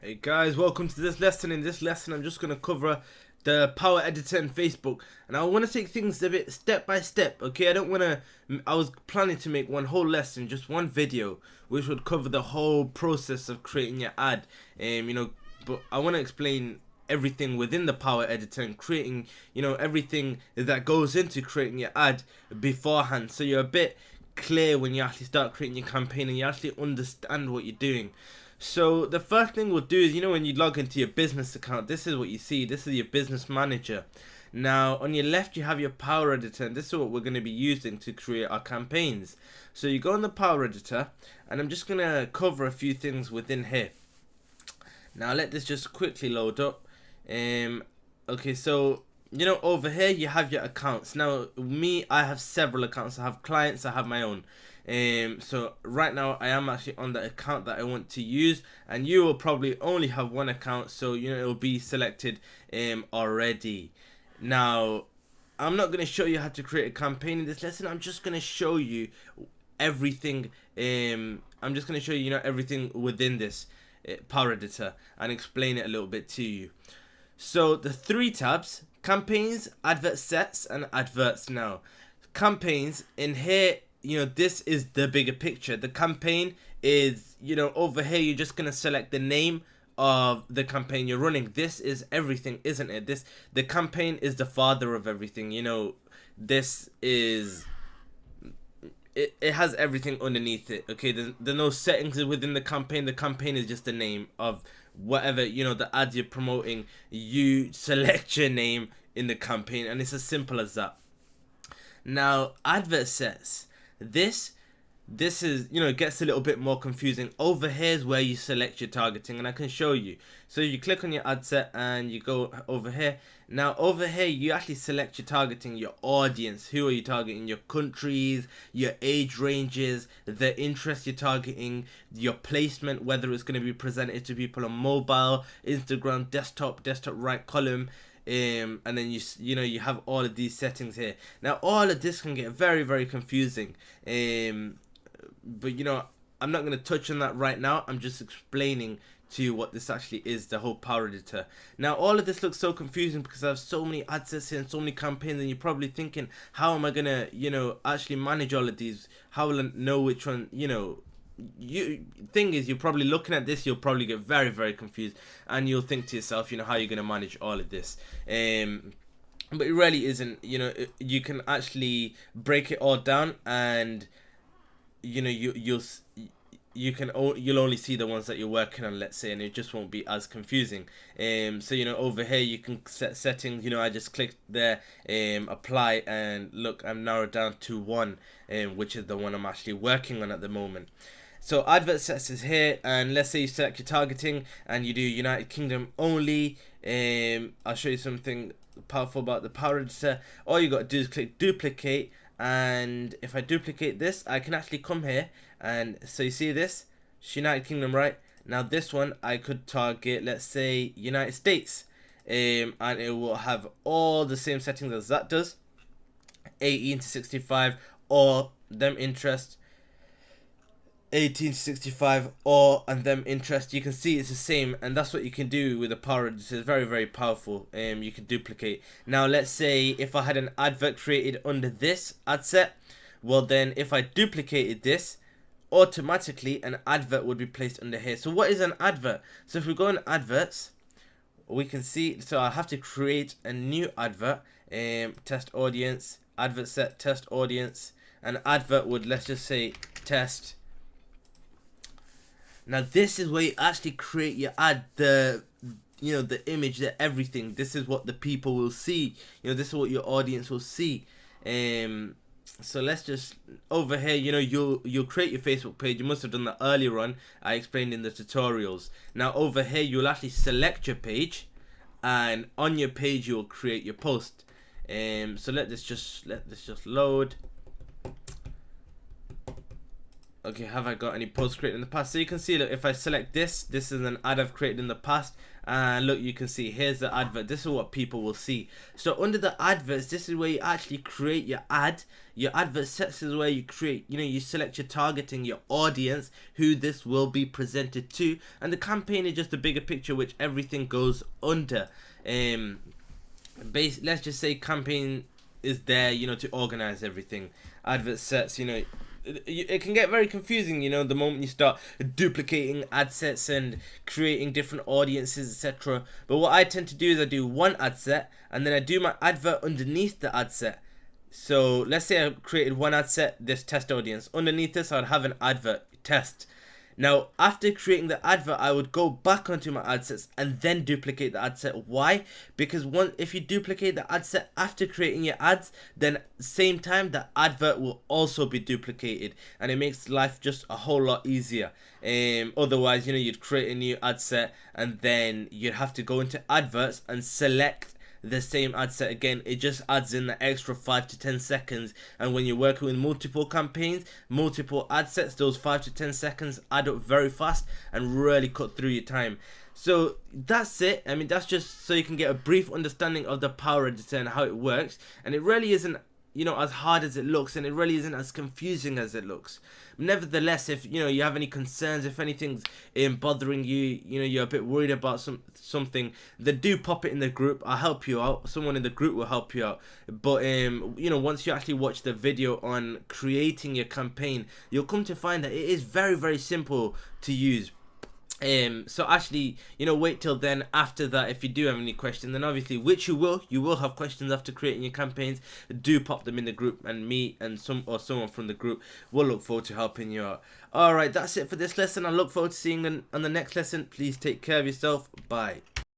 Hey guys, welcome to this lesson. In this lesson I'm just going to cover the Power Editor in Facebook, and I want to take things a bit step by step. Okay, I was planning to make one whole lesson, just one video, which would cover the whole process of creating your ad. But I want to explain everything within the Power Editor and creating, everything that goes into creating your ad beforehand, so you're a bit clear when you actually start creating your campaign and you actually understand what you're doing. So the first thing we'll do is, when you log into your business account, this is what you see. This is your business manager. Now on your left you have your Power Editor, and this is what we're going to be using to create our campaigns. So you go on the Power Editor, and I'm just going to cover a few things within here. Now let this just quickly load up. Okay, so over here you have your accounts. Now I have several accounts. I have clients, I have my own. So right now I am actually on the account that I want to use, and you will probably only have one account, so it will be selected already. Now I'm not going to show you how to create a campaign in this lesson. I'm just going to show you everything. I'm just going to show you everything within this Power Editor and explain it a little bit to you. So the three tabs: campaigns, advert sets, and adverts. Now campaigns in here, this is the bigger picture. The campaign is, over here you're just gonna select the name of the campaign you're running. This is everything, isn't it? The campaign is the father of everything. This is it has everything underneath it. Okay, there's no settings within the campaign. The campaign is just the name of whatever the ads you're promoting. You select your name in the campaign, and it's as simple as that. Now advert sets, this is, it gets a little bit more confusing. Over here is where you select your targeting, and I can show you. So you click on your ad set and you go over here. Now over here you actually select your targeting, your audience. Who are you targeting? Your countries, your age ranges, the interest you're targeting, your placement, whether it's going to be presented to people on mobile, Instagram, desktop right column. And then you have all of these settings here. Now all of this can get very, very confusing. But I'm not going to touch on that right now. I'm just explaining to you what this actually is, the whole Power Editor. Now all of this looks so confusing because I have so many ad sets here and so many campaigns, and you're probably thinking, how am I gonna actually manage all of these? How will I know which one? Thing is, you're probably looking at this, you'll probably get very, very confused, and you'll think to yourself, how you're gonna manage all of this. But it really isn't. You can actually break it all down, and you'll only see the ones that you're working on, let's say, and it just won't be as confusing. So over here you can set settings. I just clicked there, apply, and look, I'm narrowed down to one, which is the one I'm actually working on at the moment. So advert sets is here, and let's say you select your targeting and you do United Kingdom only. I'll show you something powerful about the Power Editor. All you got to do is click duplicate, and if I duplicate this, I can actually come here, and so you see this, it's United Kingdom, right? Now this one I could target, let's say, United States, and it will have all the same settings as that does, 18 to 65, or them interest, 18 to 65, or and them interest. You can see it's the same, and that's what you can do with the Power Editor. It's very, very powerful. You can duplicate. Now let's say if I had an advert created under this ad set, well then if I duplicated this, automatically an advert would be placed under here. So what is an advert? So if we go in adverts, we can see, so I have to create a new advert, test audience, advert set, test audience. An advert would, let's just say, test. Now this is where you actually create your ad, the image, the everything. This is what the people will see. This is what your audience will see. So let's just, over here, you'll create your Facebook page. You must have done that earlier on. I explained in the tutorials. Now over here you'll actually select your page, and on your page you'll create your post. So let this just load. Okay, have I got any posts created in the past? So you can see, look, if I select this, this is an ad I've created in the past. And look, you can see here's the advert. This is what people will see. So under the adverts, this is where you actually create your ad. Your advert sets is where you create, you select your targeting, your audience, who this will be presented to. And the campaign is just a bigger picture which everything goes under. Let's just say campaign is there, to organize everything. Advert sets, it can get very confusing, the moment you start duplicating ad sets and creating different audiences, etc. But what I tend to do is I do one ad set and then I do my advert underneath the ad set. So let's say I created one ad set, this test audience. Underneath this, I'd have an advert test. Now, after creating the advert, I would go back onto my ad sets and then duplicate the ad set. Why? Because if you duplicate the ad set after creating your ads, then at the same time, the advert will also be duplicated. And it makes life just a whole lot easier. Otherwise, you'd create a new ad set and then you'd have to go into adverts and select the same ad set again. It just adds in the extra 5 to 10 seconds, and when you're working with multiple campaigns, multiple ad sets, those 5 to 10 seconds add up very fast and really cut through your time. So that's it. I mean, that's just so you can get a brief understanding of the Power Editor and how it works. And it really isn't as hard as it looks, and it really isn't as confusing as it looks. Nevertheless, if you have any concerns, if anything's bothering you, you're a bit worried about something, then do pop it in the group. I'll help you out. Someone in the group will help you out. But once you actually watch the video on creating your campaign, you'll come to find that it is very, very simple to use. So actually, wait till then. After that, if you do have any questions, then obviously, which you will have questions after creating your campaigns, do pop them in the group, and me and someone from the group will look forward to helping you out. Alright, that's it for this lesson. I look forward to seeing you on the next lesson. Please take care of yourself. Bye.